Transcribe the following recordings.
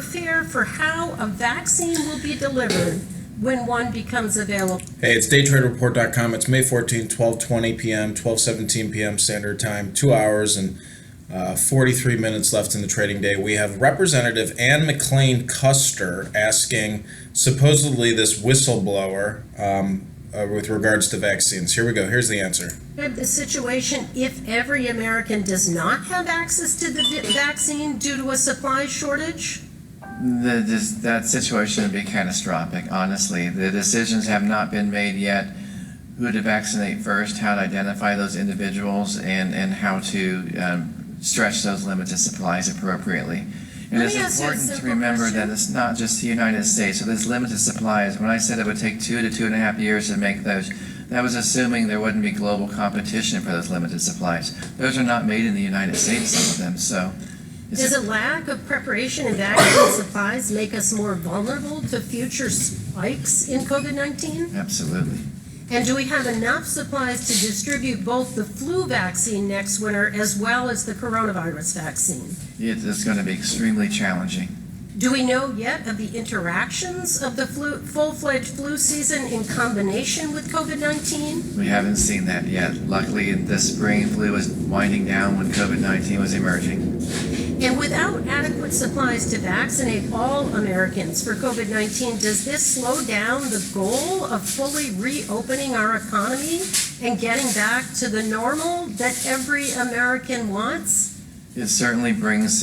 prepare for how a vaccine will be delivered when one becomes available? Hey, it's daytraderreport.com. It's May 14th, 12:20 p.m., 12:17 p.m. Standard Time, 2 hours and 43 minutes left in the trading day. We have Representative Ann McLean Custer asking supposedly this whistleblower with regards to vaccines. Here we go. Here's the answer. The situation if every American does not have access to the vaccine due to a supply shortage? That situation would be catastrophic, honestly. The decisions have not been made yet who to vaccinate first, how to identify those individuals, and how to stretch those limited supplies appropriately. And it's important to remember that it's not just the United States. So there's limited supplies. When I said it would take 2 to 2.5 years to make those, that was assuming there wouldn't be global competition for those limited supplies. Those are not made in the United States, some of them. So does a lack of preparation in vaccine supplies make us more vulnerable to future spikes in COVID-19? Absolutely. And do we have enough supplies to distribute both the flu vaccine next winter as well as the coronavirus vaccine? It's going to be extremely challenging. Do we know yet of the interactions of the full-fledged flu season in combination with COVID-19? We haven't seen that yet. Luckily, in this spring, flu was winding down when COVID-19 was emerging. And without adequate supplies to vaccinate all Americans for COVID-19, does this slow down the goal of fully reopening our economy and getting back to the normal that every American wants? It certainly brings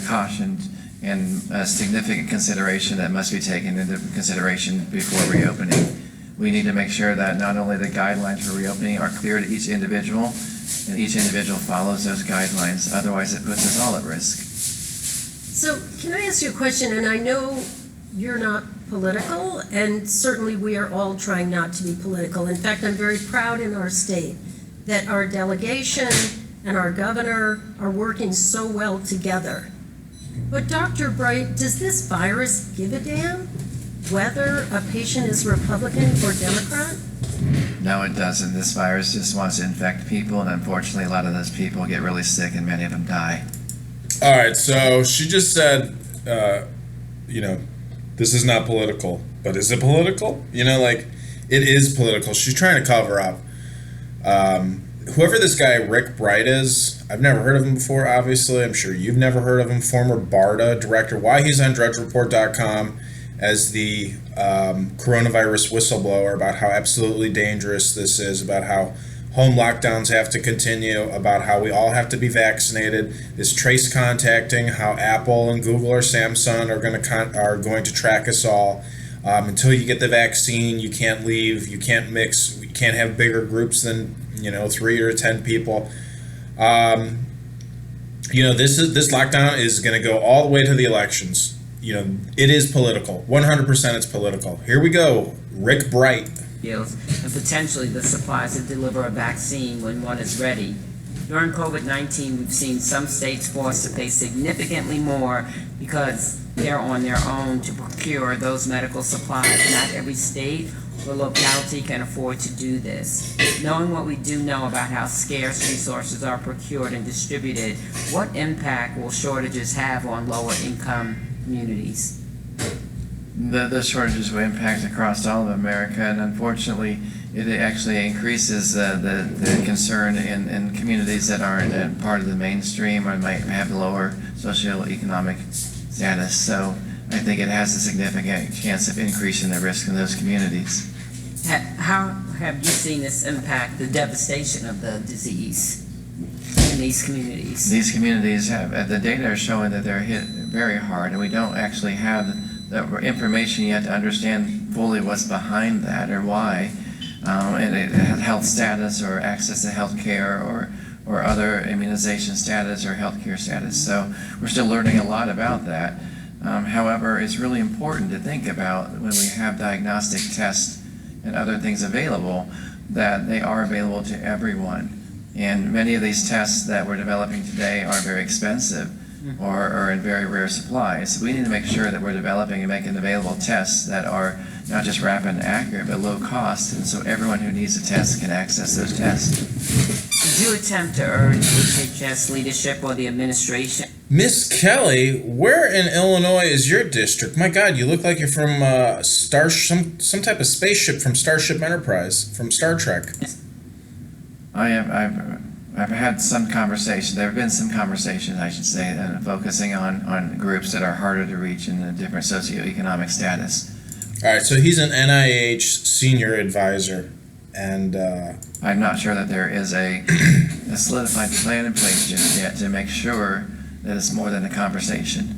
caution and significant consideration that must be taken into consideration before reopening. We need to make sure that not only the guidelines for reopening are clear to each individual, and each individual follows those guidelines. Otherwise, it puts us all at risk. So, can I ask you a question? And I know you're not political, and certainly we are all trying not to be political. In fact, I'm very proud in our state that our delegation and our governor are working so well together. But Dr. Bright, does this virus give a damn whether a patient is Republican or Democrat? No, it doesn't. This virus just wants to infect people, and unfortunately, a lot of those people get really sick, and many of them die. All right, so she just said, this is not political, but is it political? It is political. She's trying to cover up. Whoever this guy Rick Bright is, I've never heard of him before, obviously. I'm sure you've never heard of him. Former BARDA director. Why he's on DrudgeReport.com as the coronavirus whistleblower about how absolutely dangerous this is, about how home lockdowns have to continue, about how we all have to be vaccinated, this trace contacting, how Apple and Google or Samsung are going to track us all. Until you get the vaccine, you can't leave, you can't mix, you can't have bigger groups than 3 or 10 people. This lockdown is going to go all the way to the elections. It is political. 100% it's political. Here we go. Rick Bright. And potentially the supplies to deliver a vaccine when one is ready. During COVID-19, we've seen some states forced to pay significantly more because they're on their own to procure those medical supplies. Not every state or locality can afford to do this. Knowing what we do know about how scarce resources are procured and distributed, what impact will shortages have on lower income communities? The shortages will impact across all of America, and unfortunately, it actually increases the concern in communities that aren't part of the mainstream or might have lower socioeconomic status. So I think it has a significant chance of increasing the risk in those communities. How have you seen this impact the devastation of the disease in these communities? These communities the data are showing that they're hit very hard, and we don't actually have the information yet to understand fully what's behind that or why, and health status or access to health care or other immunization status or health care status. So we're still learning a lot about that. However, it's really important to think about when we have diagnostic tests and other things available, that they are available to everyone. And many of these tests that we're developing today are very expensive or in very rare supplies. So we need to make sure that we're developing and making available tests that are not just rapid and accurate, but low cost, and so everyone who needs a test can access those tests. you attempt to urge HHS leadership or the administration? Miss Kelly, where in Illinois is your district? My God, you look like you're from some type of spaceship from Starship Enterprise, from Star Trek. I've had some conversation. There have been some conversations, I should say, focusing on groups that are harder to reach in a different socioeconomic status. All right, so he's an NIH senior advisor, and I'm not sure that there is a solidified plan in place just yet to make sure that it's more than a conversation.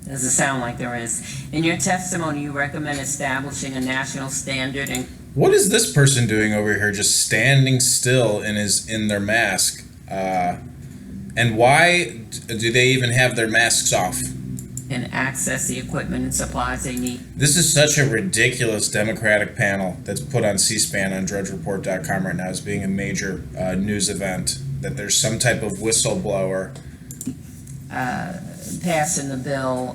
Doesn't sound like there is. In your testimony, you recommend establishing a national standard and what is this person doing over here, just standing still in their mask? And why do they even have their masks off? and access the equipment and supplies they need. This is such a ridiculous Democratic panel that's put on C-SPAN on DrudgeReport.com right now as being a major news event, that there's some type of whistleblower. Passing the bill,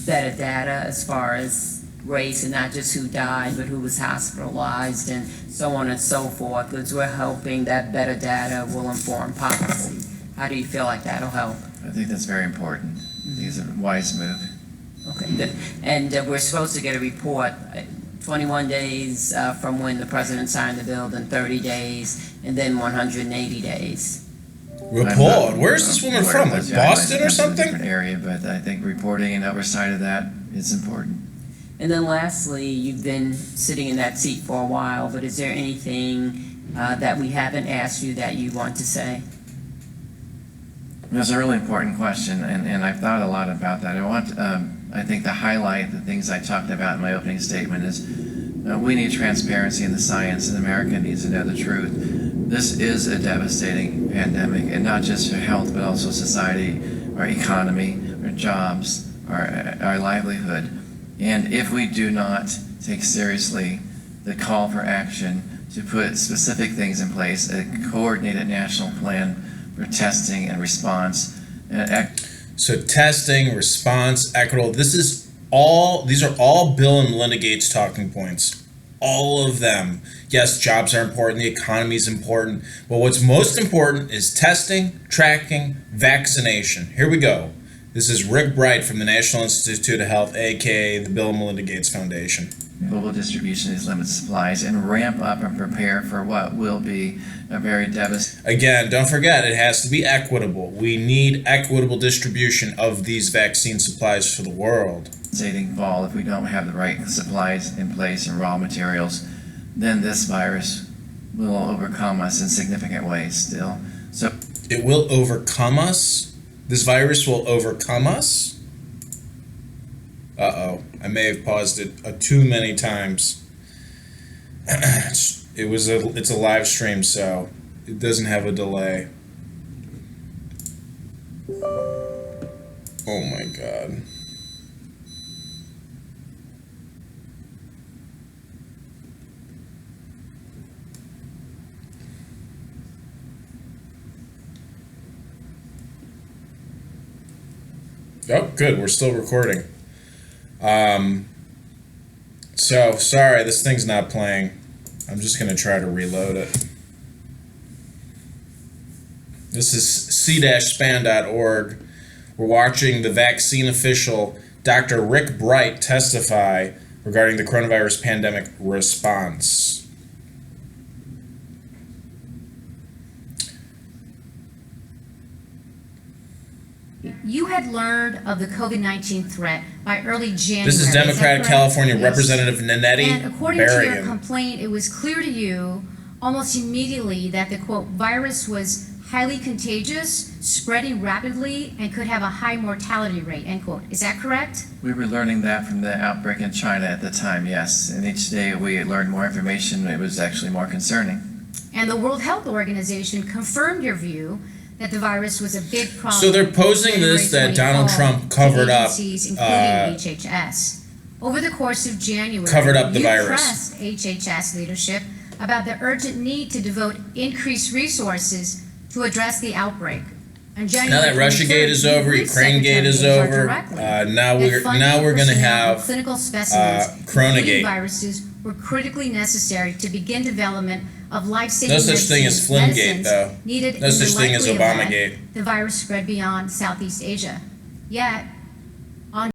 better data as far as race, and not just who died, but who was hospitalized and so on and so forth, because we're hoping that better data will inform policy. How do you feel like that'll help? I think that's very important. I think it's a wise move. Okay, good. And we're supposed to get a report 21 days from when the president signed the bill, then 30 days, and then 180 days. Report? Where's this woman from? Like Boston or something? Different area, but I think reporting and oversight of that is important. And then lastly, you've been sitting in that seat for a while, but is there anything that we haven't asked you that you want to say? That's a really important question, and I've thought a lot about that. I think to highlight the things I talked about in my opening statement is we need transparency in the science, and America needs to know the truth. This is a devastating pandemic, and not just for health, but also society, our economy, our jobs, our livelihood. And if we do not take seriously the call for action to put specific things in place, a coordinated national plan for testing and response. So testing, response, equitable, these are all Bill and Melinda Gates talking points. All of them. Yes, jobs are important, the economy is important, but what's most important is testing, tracking, vaccination. Here we go. This is Rick Bright from the National Institute of Health, aka the Bill and Melinda Gates Foundation. Global distribution is limited supplies, and ramp up and prepare for what will be a very devastating. Again, don't forget, it has to be equitable. We need equitable distribution of these vaccine supplies for the world. Fall if we don't have the right supplies in place and raw materials, then this virus will overcome us in significant ways still. So it will overcome us? This virus will overcome us? Uh-oh, I may have paused it too many times. It's a live stream, so it doesn't have a delay. Oh my God. Oh, good, we're still recording. So, sorry, this thing's not playing. I'm just going to try to reload it. This is c-span.org. We're watching the vaccine official, Dr. Rick Bright, testify regarding the coronavirus pandemic response. You had learned of the COVID-19 threat by early January. This is Democratic California Yes. Representative Nanetti And according to your Berrigan. complaint, it was clear to you almost immediately that the, quote, virus was highly contagious, spreading rapidly, and could have a high mortality rate, end quote. Is that correct? we were learning that from the outbreak in China at the time, yes. And each day we learned more information, it was actually more concerning. And the World Health Organization confirmed your view that the virus was a big problem. So they're posing this that Donald Trump covered up, agencies, including HHS. Over the course of January, covered up the you virus. pressed HHS leadership about the urgent need to devote increased resources to address the outbreak. On January Now that 23rd, Russiagate is he over, briefed Ukraine Gate is Secretary Azar over. directly Now that funding we're going to personnel have for clinical specimens, Coronagate. including viruses, were critically necessary to begin development of life-saving No such thing as Flynn-gate, though. needed No in such the thing as likely event Obamagate. the virus spread beyond Southeast Asia. Yet,